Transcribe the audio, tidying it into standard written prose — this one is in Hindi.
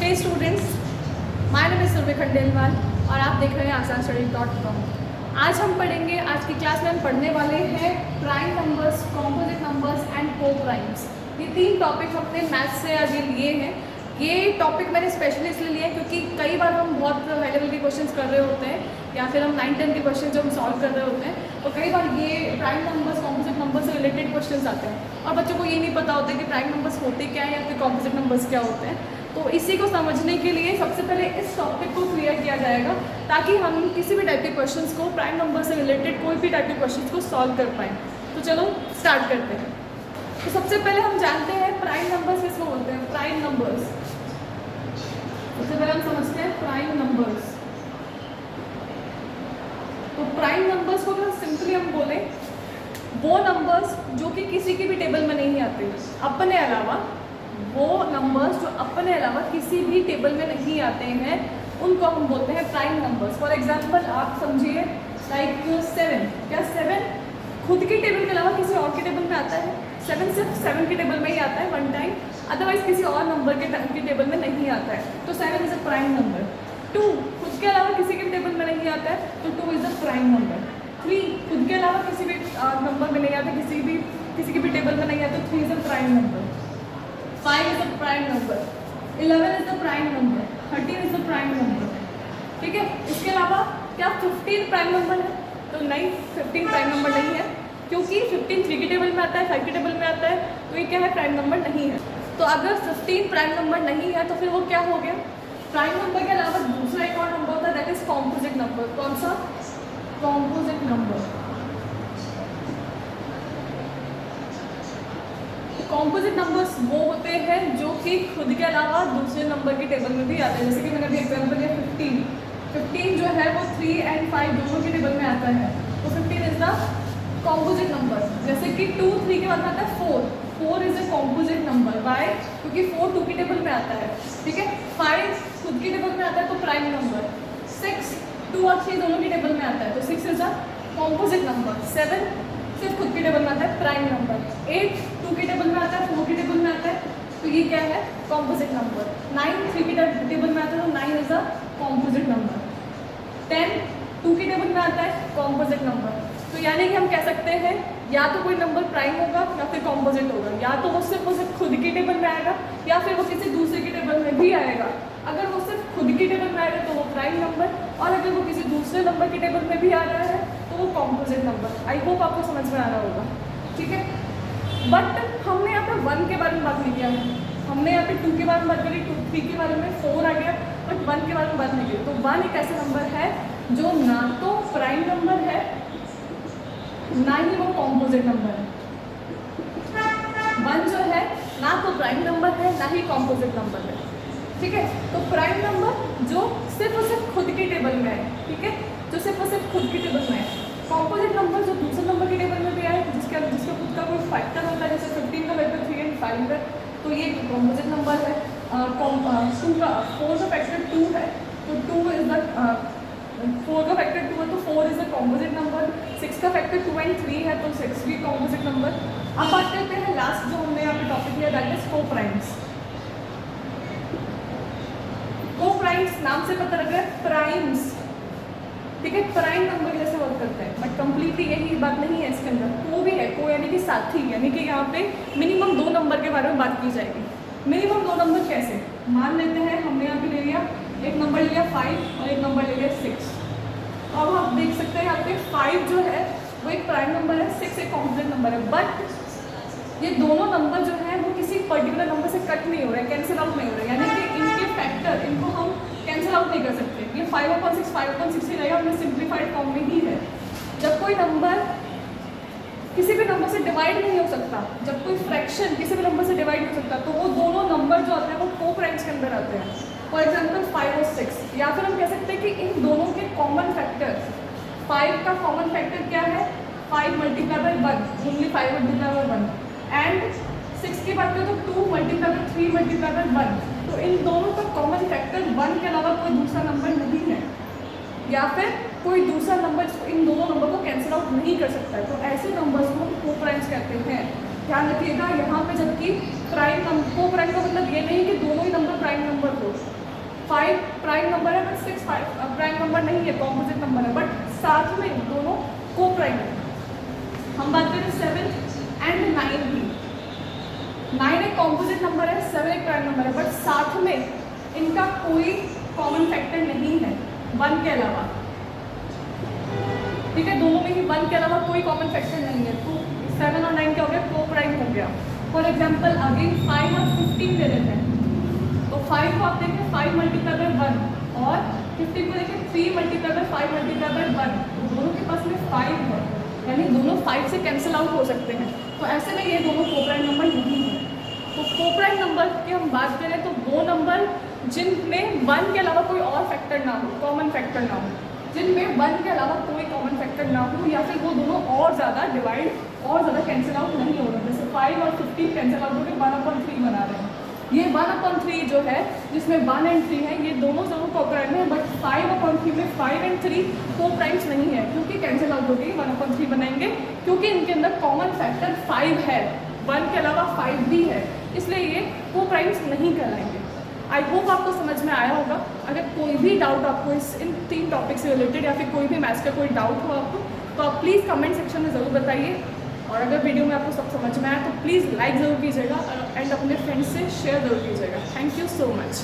Hey students, my name is Surabhi Khandelwal और आप देख रहे हैं asanstudy.com। आज हम पढ़ेंगे, आज की क्लास में हम पढ़ने वाले हैं prime numbers, composite numbers and को प्राइम्स। ये तीन टॉपिक हमने मैथ्स से आगे लिए हैं। ये टॉपिक मैंने स्पेशली इसलिए लिए हैं क्योंकि कई बार हम बहुत हाई लेवल के क्वेश्चंस कर रहे होते हैं या फिर हम 9-10 के क्वेश्चन जो हम सॉल्व कर रहे होते हैं, तो कई बार ये प्राइम नंबर्स, कॉम्पोजिट नंबर्स से रिलेटेड क्वेश्चंस आते हैं और बच्चों को ये नहीं पता होता कि प्राइम नंबर्स होते क्या है या फिर कॉम्पोजिट नंबर्स क्या होते हैं। तो इसी को समझने के लिए सबसे पहले इस टॉपिक को क्लियर किया जाएगा ताकि हम किसी भी टाइप के क्वेश्चंस को, प्राइम नंबर से रिलेटेड कोई भी टाइप के क्वेश्चंस को सॉल्व कर पाएँ। तो चलो स्टार्ट करते हैं। तो सबसे पहले हम जानते हैं प्राइम नंबर्स किसको बोलते हैं। प्राइम नंबर्स, सबसे पहले हम समझते हैं प्राइम नंबर्स। तो प्राइम नंबर्स को अगर सिंपली हम बोलें, वो नंबर्स जो कि किसी की भी टेबल में नहीं आते, अपने अलावा, वो नंबर्स जो अपने अलावा किसी भी टेबल में नहीं आते हैं, उनको हम बोलते हैं प्राइम नंबर्स। फॉर एग्जांपल आप समझिए लाइक 7। क्या 7 खुद की टेबल के अलावा किसी और के टेबल में आता है? 7 सिर्फ 7 के टेबल में ही आता है वन टाइम, अदरवाइज किसी और नंबर के टेबल में नहीं आता है, तो 7 इज अ प्राइम नंबर। 2 खुद के अलावा किसी के टेबल में नहीं आता है, तो 2 इज अ प्राइम नंबर। 3 खुद के अलावा किसी भी नंबर में नहीं आता, किसी की भी टेबल में नहीं आता, 3 is a prime number. 5 is a prime number. 11 is a prime number. 13 is a prime number. ठीक है, इसके अलावा क्या 15 प्राइम नंबर है? तो नहीं, 15 प्राइम नंबर नहीं है क्योंकि 15 3 की टेबल में आता है, 5 की टेबल में आता है, तो ये क्या है? प्राइम नंबर नहीं है। तो अगर 15 प्राइम नंबर नहीं है तो फिर वो क्या हो गया? प्राइम नंबर के अलावा दूसरा एक और नंबर होता है, दैट इज कॉम्पोजिट नंबर। कौन सा? Composite number. कॉम्पोजिट नंबर्स वो होते हैं जो कि खुद के अलावा दूसरे नंबर की टेबल में भी आते हैं। जैसे कि मैंने अभी एग्जाम्पल दिया 15 जो है वो 3 और 5 दोनों की टेबल में आता है, तो 15 इज द कॉम्पोजिट नंबर। जैसे कि 2 3 के बाद में आता है 4 is a composite number. Why? क्योंकि 4 2 की टेबल में आता है। ठीक है, 5 खुद की टेबल में आता है तो प्राइम नंबर। 6 2 और 3 दोनों की टेबल में आता है, तो 6 इज अ कॉम्पोजिट नंबर। 7 सिर्फ खुद की टेबल में आता है, प्राइम नंबर। 8 2 की टेबल में आता है, 4 की टेबल में आता है, तो ये क्या है? Composite number. 9 3 की टेबल में आता है, तो 9 इज अ कॉम्पोजिट नंबर। 10 2 की टेबल में आता है, कॉम्पोजिट नंबर। तो यानी कि हम कह सकते हैं या तो कोई नंबर प्राइम होगा या फिर कॉम्पोजिट होगा, या तो वो सिर्फ खुद की टेबल में आएगा या फिर वो किसी दूसरे की टेबल में भी आएगा। अगर वो सिर्फ खुद की टेबल में आएगा तो वो प्राइम नंबर, और अगर वो किसी दूसरे नंबर की टेबल में भी आ रहा है तो वो कॉम्पोजिट नंबर। आई होप आपको समझ में आ रहा होगा। ठीक है, बट हमने यहाँ पे 1 के बारे में बात नहीं किया है, हमने यहाँ पे 2 के बारे में बात करी, 2 3 के बारे में, 4 आ गया, बट 1 के बारे में बात नहीं की। तो 1 एक ऐसा नंबर है जो ना तो प्राइम नंबर है ना ही वो कॉम्पोजिट नंबर है। 1 जो है ना तो प्राइम नंबर है ना ही कॉम्पोजिट नंबर है। ठीक है, तो प्राइम नंबर जो सिर्फ और सिर्फ खुद की टेबल में है, ठीक है, जो सिर्फ और सिर्फ खुद की टेबल में है। कॉम्पोजिट नंबर जो दूसरे नंबर की टेबल में भी आए, जिसका खुद का कोई फैक्टर होता है, जैसे 15 का फैक्टर 3 और 5 है, तो ये कॉम्पोजिट नंबर है। 4 का फैक्टर 2 है, तो 4 का फैक्टर 2 है, तो 4 इज अ कॉम्पोजिट नंबर। 6 का फैक्टर 2 और 3 है, तो 6 भी कॉम्पोजिट नंबर। अब बात करते हैं लास्ट जो हमने यहाँ पे टॉपिक लिया, दैट इज को प्राइम्स। को प्राइम्स नाम से पता लग रहा है, प्राइम्स। ठीक है, प्राइम नंबर जैसे वर्क करते हैं, बट कंप्लीटली यही बात नहीं है इसके अंदर। को भी है, को यानी कि साथी, यानी कि यहाँ पे मिनिमम 2 नंबर के बारे में बात की जाएगी। मिनिमम 2 नंबर कैसे? मान लेते हैं हमने यहाँ पे ले लिया, एक नंबर ले लिया 5 और एक नंबर ले लिया 6। तो अब आप देख सकते हैं यहाँ पे 5 जो है वो एक प्राइम नंबर है, 6 एक कॉम्पोजिट नंबर है, बट ये दोनों नंबर जो है वो किसी पर्टिकुलर नंबर से कट नहीं हो रहे हैं, कैंसिल आउट नहीं हो रहे हैं, यानी कि इनके फैक्टर, इनको हम कैंसिल आउट नहीं कर सकते। ये 5/6 ही रहेगा, हमने सिंप्लीफाइड फॉर्म में ही है। जब कोई नंबर किसी भी नंबर से डिवाइड नहीं हो सकता, जब कोई फ्रैक्शन किसी भी नंबर से डिवाइड नहीं हो सकता, तो वो दोनों नंबर जो आते हैं वो को प्राइम्स के अंदर आते हैं। फॉर एग्जाम्पल 5 और 6, या फिर हम कह सकते हैं कि इन दोनों के कॉमन फैक्टर, 5 का कॉमन फैक्टर क्या है? 5 multiply by 1, only 5 multiply by 1, and 6 की बात करें तो 2 मल्टीप्लाई बाई 3 मल्टीप्लाई बाई 1। तो इन दोनों का कॉमन फैक्टर 1 के अलावा कोई दूसरा नंबर नहीं है, या फिर कोई दूसरा नंबर इन दोनों नंबर को कैंसिल आउट नहीं कर सकता है। तो ऐसे नंबर्स को को प्राइम्स कहते हैं। ध्यान रखिएगा यहाँ पे, जबकि प्राइम को प्राइम का मतलब ये नहीं कि दोनों ही नंबर प्राइम नंबर हो, 5 प्राइम नंबर है बट 6 प्राइम नंबर नहीं है, कॉम्पोजिट नंबर है, बट साथ में दोनों को प्राइम है। हम बात करें 7 एंड 9 की। 9 एक कॉम्पोजिट नंबर है, 7 एक प्राइम नंबर है, बट साथ में इनका कोई कॉमन फैक्टर नहीं है 1 के अलावा। ठीक है, दोनों में ही 1 के अलावा कोई कॉमन फैक्टर नहीं है, तो 7 और 9 क्या हो गया, को प्राइम हो गया। फॉर एग्जाम्पल अगेन 5 और 15 दे देते हैं, तो 5 को आप देखें 5 मल्टीप्लाई बाय 1 और 15 को देखें 3 मल्टीप्लाई बाय 5 मल्टीप्लाई बाय 1, तो दोनों के पास में 5 है, यानी दोनों 5 से कैंसिल आउट हो सकते हैं। तो ऐसे में ये दोनों कोप्राइम नंबर नहीं है। तो कोप्राइम नंबर की हम बात करें तो वो नंबर जिनमें 1 के अलावा कोई और फैक्टर ना हो, कॉमन फैक्टर ना हो, जिनमें 1 के अलावा कोई कॉमन फैक्टर ना हो, या फिर वो दोनों और ज़्यादा डिवाइड और ज़्यादा कैंसिल आउट नहीं हो रहे। जैसे 5 और 15 कैंसिल आउट होकर 1/3 बना रहे हैं। ये 1/3 जो है जिसमें 1 और 3 है, ये दोनों जरूर कोप्राइम है, बट 5/3 में 5 और 3 कोप्राइम्स नहीं है, क्योंकि कैंसिल आउट होकर 1/3 बनाएंगे, क्योंकि इनके अंदर कॉमन फैक्टर 5 है, 1 के अलावा 5 भी है, इसलिए ये कोप्राइम्स नहीं कहलाएंगे। आई होप आपको समझ में आया होगा। अगर कोई भी डाउट आपको इन 3 टॉपिक से रिलेटेड या फिर कोई भी मैथ्स का कोई डाउट हो आपको, तो आप प्लीज़ कमेंट सेक्शन में ज़रूर बताइए। और अगर वीडियो में आपको सब समझ में आया तो प्लीज़ लाइक ज़रूर कीजिएगा एंड अपने फ्रेंड्स से शेयर ज़रूर कीजिएगा। Thank you so much.